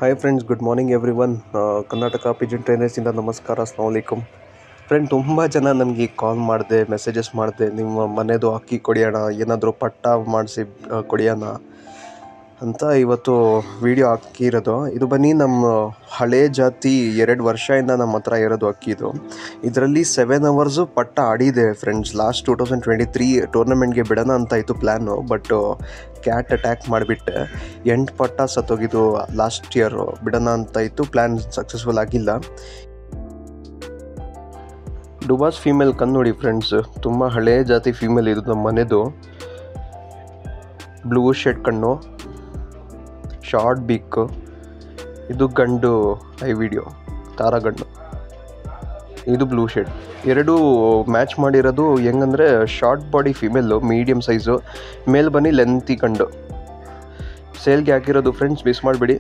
Hi friends, good morning everyone. Karnataka pigeon ಟ್ರೈನರ್ಸಿಂದ ನಮಸ್ಕಾರ, ಅಸ್ಲಾಂ ವಲೈಕುಮ್. ಫ್ರೆಂಡ್, ತುಂಬ ಜನ ನನಗೆ ಕಾಲ್ ಮಾಡಿದೆ, ಮೆಸೇಜಸ್ ಮಾಡಿದೆ, ನಿಮ್ಮ ಮನೆದು ಅಕ್ಕಿ ಕೊಡಿಯೋಣ, ಏನಾದರೂ ಪಟ್ಟ ಮಾಡಿಸಿ ಕೊಡಿಯೋಣ ಅಂತ ಇವತ್ತು ವಿಡಿಯೋ ಹಾಕಿರೋದು. ಇದು ಬನ್ನಿ ನಮ್ಮ ಹಳೇ ಜಾತಿ 2 ವರ್ಷದಿಂದ ನಮ್ಮ ಹತ್ರ ಇರೋದು ಅಕ್ಕಿ. ಇದರಲ್ಲಿ 7 hours ಪಟ್ಟ ಆಡಿದೆ ಫ್ರೆಂಡ್ಸ್. ಲಾಸ್ಟ್ 2023 ಟೂರ್ನಮೆಂಟ್ಗೆ ಬಿಡೋಣ ಅಂತ ಇತ್ತು ಪ್ಲ್ಯಾನು, ಬಟ್ ಕ್ಯಾಟ್ ಅಟ್ಯಾಕ್ ಮಾಡಿಬಿಟ್ಟೆ 8 ಪಟ್ಟ ಸತ್ತೋಗಿದ್ದು. ಲಾಸ್ಟ್ ಇಯರ್ ಬಿಡೋಣ ಅಂತ ಇತ್ತು ಪ್ಲ್ಯಾನ್, ಸಕ್ಸಸ್ಫುಲ್ ಆಗಿಲ್ಲ. ಡುಬಾಸ್ ಫೀಮೇಲ್ ಕಣ್ಣು ನೋಡಿ ಫ್ರೆಂಡ್ಸ್, ತುಂಬ ಹಳೇ ಜಾತಿ ಫೀಮೇಲ್ ಇದು. ನಮ್ಮ ಮನೆದು ಬ್ಲೂ ಶೇಡ್ ಕಣ್ಣು, ಶಾರ್ಟ್ ಬೀಕ್. ಇದು ಗಂಡು ಐ ವಿಡಿಯೋ ತಾರಾಗಂಡು, ಇದು ಬ್ಲೂ ಶೇಡ್. ಎರಡೂ ಮ್ಯಾಚ್ ಮಾಡಿರೋದು ಹೆಂಗಂದರೆ short body female, medium size, male ಬನ್ನಿ ಲೆಂತಿ ಗಂಡು. ಸೇಲ್ಗೆ ಹಾಕಿರೋದು ಫ್ರೆಂಡ್ಸ್, ಮಿಸ್ ಮಾಡಿಬಿಡಿ.